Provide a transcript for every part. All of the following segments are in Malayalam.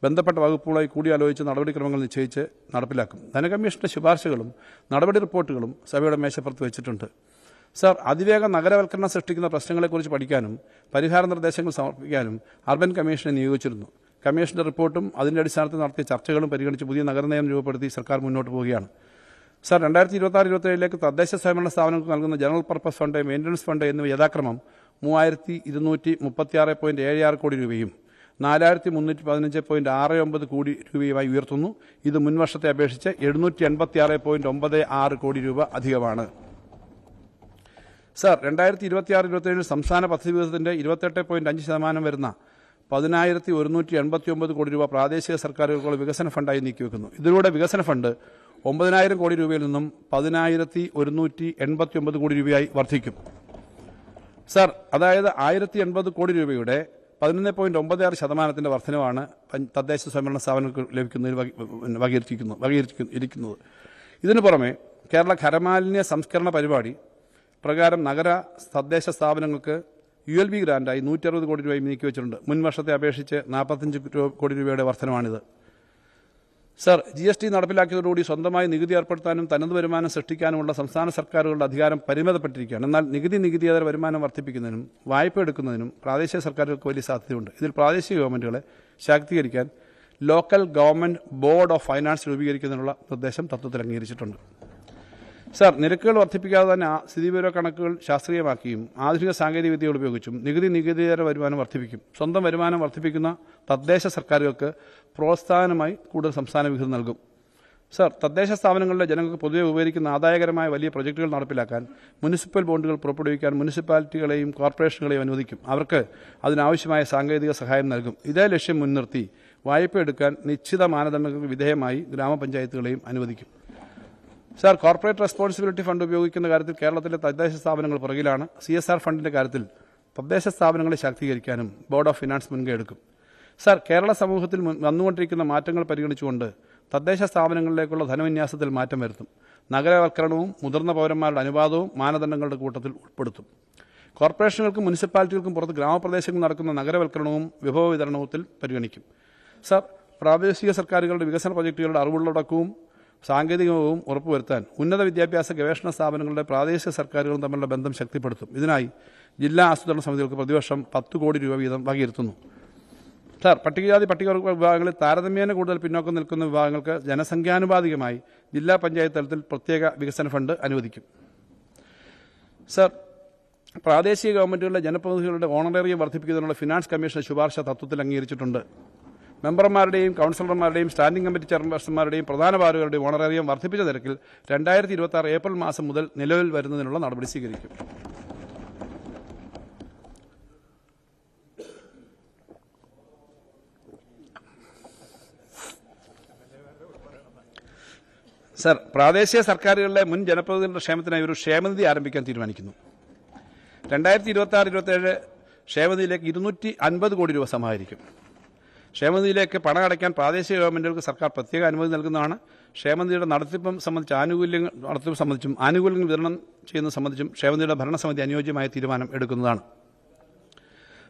ബന്ധപ്പെട്ട വകുപ്പുകളായി കൂടിയാലോചിച്ച് നടപടിക്രമങ്ങൾ നിശ്ചയിച്ച് നടപ്പിലാക്കും. ധനകമ്മീഷന്റെ ശുപാർശകളും നടപടി റിപ്പോർട്ടുകളും സഭയുടെ മേശപ്പുറത്ത് വെച്ചിട്ടുണ്ട്. സർ, അതിവേഗ നഗരവൽക്കരണം സൃഷ്ടിക്കുന്ന പ്രശ്നങ്ങളെക്കുറിച്ച് പഠിക്കാനും പരിഹാര നിർദ്ദേശങ്ങൾ സമർപ്പിക്കാനും അർബൻ കമ്മീഷനെ നിയോഗിച്ചിരുന്നു. കമ്മീഷന്റെ റിപ്പോർട്ടും അതിന്റെ അടിസ്ഥാനത്തിൽ നടത്തിയ ചർച്ചകളും പരിഗണിച്ച് പുതിയ നഗരനയം രൂപപ്പെടുത്തി സർക്കാർ മുന്നോട്ട് പോവുകയാണ്. സർ, 2026-27 തദ്ദേശ സ്വയംഭരണ സ്ഥാപനങ്ങൾക്ക് നൽകുന്ന general purpose fund, maintenance fund എന്നിവ യഥാക്രമം 3236.76 കോടി രൂപയും 4315.69 കോടി രൂപയുമായി ഉയർത്തുന്നു. ഇത് മുൻവർഷത്തെ അപേക്ഷിച്ച് 786.96 കോടി രൂപ അധികമാണ്. സർ, 2026-27 സംസ്ഥാന പദ്ധതി വിഹിതത്തിന്റെ 28.5% വരുന്ന 10,189 കോടി രൂപ പ്രാദേശിക സർക്കാരുകൾക്കുള്ള വികസന ഫണ്ടായി നീക്കിവെക്കുന്നു. ഇതിലൂടെ വികസന ഫണ്ട് 9,000 കോടി രൂപയിൽ നിന്നും 10,189 കോടി രൂപയായി വർദ്ധിക്കും. സർ, അതായത് 1,080 കോടി രൂപയുടെ 11.96% വർധനവാണ് തദ്ദേശ സ്വയംഭരണ സ്ഥാപനങ്ങൾക്ക് ലഭിക്കുന്നതിൽ വകയിരുത്തിയിരിക്കുന്നത്. ഇതിനു പുറമെ കേരള ഖരമാലിന്യ സംസ്കരണ പരിപാടി പ്രകാരം നഗര തദ്ദേശ സ്ഥാപനങ്ങൾക്ക് ULB ഗ്രാന്റായി 160 കോടി രൂപയും നീക്കിവെച്ചിട്ടുണ്ട്. മുൻ വർഷത്തെ അപേക്ഷിച്ച് 45 കോടി രൂപയുടെ വർധനമാണിത്. സർ, GST നടപ്പിലാക്കിയതോടുകൂടി സ്വന്തമായി നികുതി ഏർപ്പെടുത്താനും തനത് വരുമാനം സൃഷ്ടിക്കാനുമുള്ള സംസ്ഥാന സർക്കാരുകളുടെ അധികാരം പരിമിതപ്പെട്ടിരിക്കുകയാണ്. എന്നാൽ നികുതിയേതര വരുമാനം വർദ്ധിപ്പിക്കുന്നതിനും വായ്പ എടുക്കുന്നതിനും പ്രാദേശിക സർക്കാരുകൾക്ക് വലിയ സാധ്യതയുണ്ട്. ഇതിൽ പ്രാദേശിക ഗവൺമെന്റുകളെ ശാക്തീകരിക്കാൻ local government board of finance രൂപീകരിക്കുന്നതിനുള്ള നിർദ്ദേശം തത്വത്തിൽ അംഗീകരിച്ചിട്ടുണ്ട്. സർ, നിരക്കുകൾ വർദ്ധിപ്പിക്കാതെ തന്നെ സ്ഥിതിവിവര കണക്കുകൾ ശാസ്ത്രീയമാക്കിയും ആധുനിക സാങ്കേതിക വിദ്യകൾ ഉപയോഗിച്ചും നികുതിയേതര വരുമാനം വർദ്ധിപ്പിക്കും. സ്വന്തം വരുമാനം വർദ്ധിപ്പിക്കുന്ന തദ്ദേശ സർക്കാരുകൾക്ക് പ്രോത്സാഹനമായി കൂടുതൽ സംസ്ഥാന വിഹിതം നൽകും. സർ, തദ്ദേശ സ്ഥാപനങ്ങളിലെ ജനങ്ങൾക്ക് പൊതുവെ ഉപകരിക്കുന്ന ആദായകരമായ വലിയ പ്രൊജക്ടുകൾ നടപ്പിലാക്കാൻ മുനിസിപ്പൽ ബോണ്ടുകൾ പുറപ്പെടുവിക്കാൻ മുനിസിപ്പാലിറ്റികളെയും കോർപ്പറേഷനുകളെയും അനുവദിക്കും. അവർക്ക് അതിനാവശ്യമായ സാങ്കേതിക സഹായം നൽകും. ഇതേ ലക്ഷ്യം മുൻനിർത്തി വായ്പ എടുക്കാൻ നിശ്ചിത മാനദണ്ഡങ്ങൾക്ക് വിധേയമായി ഗ്രാമപഞ്ചായത്തുകളെയും അനുവദിക്കും. സർ, കോർപ്പറേറ്റ് റെസ്പോൺസിബിലിറ്റി ഫണ്ട് ഉപയോഗിക്കുന്ന കാര്യത്തിൽ കേരളത്തിലെ തദ്ദേശ സ്ഥാപനങ്ങൾ പുറകിലാണ്. CSR ഫണ്ടിന്റെ കാര്യത്തിൽ തദ്ദേശ സ്ഥാപനങ്ങളെ ശാക്തീകരിക്കാനും ബോർഡ് ഓഫ് ഫിനാൻസ് മുൻകൈ എടുക്കും. സർ, കേരള സമൂഹത്തിൽ വന്നുകൊണ്ടിരിക്കുന്ന മാറ്റങ്ങൾ പരിഗണിച്ചുകൊണ്ട് തദ്ദേശ സ്ഥാപനങ്ങളിലേക്കുള്ള ധനവിന്യാസത്തിൽ മാറ്റം വരുത്തും. നഗരവൽക്കരണവും മുതിർന്ന പൗരന്മാരുടെ അനുവാദവും മാനദണ്ഡങ്ങളുടെ കൂട്ടത്തിൽ ഉൾപ്പെടുത്തും. കോർപ്പറേഷനുകൾക്കും മുനിസിപ്പാലിറ്റികൾക്കും പുറത്ത് ഗ്രാമപ്രദേശങ്ങളിൽ നടക്കുന്ന നഗരവൽക്കരണവും വിഭവ വിതരണത്തിൽ പരിഗണിക്കും. സർ, പ്രാദേശിക സർക്കാരുകളുടെ വികസന പ്രൊജക്ടുകളുടെ അറിവുള്ളടക്കവും സാങ്കേതികവും ഉറപ്പുവരുത്താൻ ഉന്നത വിദ്യാഭ്യാസ ഗവേഷണ സ്ഥാപനങ്ങളുടെ പ്രാദേശിക സർക്കാരുകളും തമ്മിലുള്ള ബന്ധം ശക്തിപ്പെടുത്തും. ഇതിനായി ജില്ലാ ആസൂത്രണ സമിതികൾക്ക് പ്രതിവർഷം 10 കോടി രൂപ വീതം വകയിരുത്തുന്നു. സർ, പട്ടികജാതി പട്ടികവർഗ വിഭാഗങ്ങളിൽ താരതമ്യേന കൂടുതൽ പിന്നോക്കം നിൽക്കുന്ന വിഭാഗങ്ങൾക്ക് ജനസംഖ്യാനുപാതികമായി ജില്ലാ പഞ്ചായത്ത് തലത്തിൽ പ്രത്യേക വികസന ഫണ്ട് അനുവദിക്കും. സർ, പ്രാദേശിക ഗവൺമെന്റുകളുടെ ജനപ്രതിനിധികളുടെ ഓണറേറിയം വർദ്ധിപ്പിക്കുന്നതിനുള്ള ഫിനാൻസ് കമ്മീഷൻ ശുപാർശ തത്വത്തിൽ അംഗീകരിച്ചിട്ടുണ്ട്. മെമ്പർമാരുടെയും കൌൺസിലർമാരുടെയും സ്റ്റാൻഡിംഗ് കമ്മിറ്റി ചെയർപേഴ്സൺമാരുടെയും പ്രധാന പാർട്ടികളുടെയും ഓണറേറിയം വർദ്ധിപ്പിച്ച നിരക്കിൽ 2026 ഏപ്രിൽ മാസം മുതൽ നിലവിൽ വരുന്നതിനുള്ള നടപടി സ്വീകരിക്കും. സർ, പ്രാദേശിക സർക്കാരുകളിലെ മുൻ ജനപ്രതിനിധികളുടെ ക്ഷേമത്തിനായി ഒരു ക്ഷേമനിധി ആരംഭിക്കാൻ തീരുമാനിക്കുന്നു. 2026-27 ക്ഷേമനിധിയിലേക്ക് 250 കോടി രൂപ സമാഹരിക്കും. ക്ഷേമനിധിയിലേക്ക് പണം അടയ്ക്കാൻ പ്രാദേശിക ഗവൺമെന്റുകൾക്ക് സർക്കാർ പ്രത്യേക അനുമതി നൽകുന്നതാണ്. ക്ഷേമനിധിയുടെ നടത്തിപ്പ് സംബന്ധിച്ചും ആനുകൂല്യങ്ങൾ വിതരണം ചെയ്യുന്നത് സംബന്ധിച്ചും ക്ഷേമനിധിയുടെ ഭരണസമിതി അനുയോജ്യമായ തീരുമാനം എടുക്കുന്നതാണ്.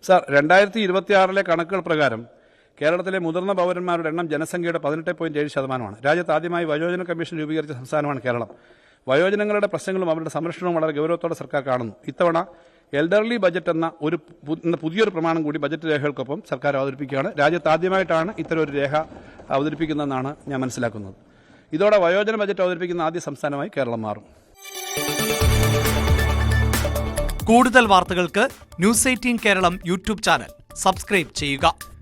സർ, 2026 കണക്കുകൾ പ്രകാരം കേരളത്തിലെ മുതിർന്ന പൗരന്മാരുടെ എണ്ണം ജനസംഖ്യയുടെ 18.7%. രാജ്യത്ത് ആദ്യമായി വയോജന കമ്മീഷൻ രൂപീകരിച്ച സംസ്ഥാനമാണ് കേരളം. വയോജനങ്ങളുടെ പ്രശ്നങ്ങളും അവരുടെ സംരക്ഷണവും വളരെ ഗൗരവത്തോടെ സർക്കാർ കാണുന്നു. ഇത്തവണ എൽഡർലി ബജറ്റ് എന്ന പുതിയൊരു പ്രമാണം കൂടി ബജറ്റ് രേഖകൾക്കൊപ്പം സർക്കാർ അവതരിപ്പിക്കുകയാണ്. രാജ്യത്ത് ആദ്യമായിട്ടാണ് ഇത്തരമൊരു രേഖ അവതരിപ്പിക്കുന്നതെന്നാണ് ഞാൻ മനസ്സിലാക്കുന്നത്. ഇതോടെ വയോജന ബജറ്റ് അവതരിപ്പിക്കുന്ന ആദ്യ സംസ്ഥാനമായി കേരളം മാറും. കൂടുതൽ വാർത്തകൾക്ക് News 18 Keralam YouTube channel subscribe ചെയ്യുക.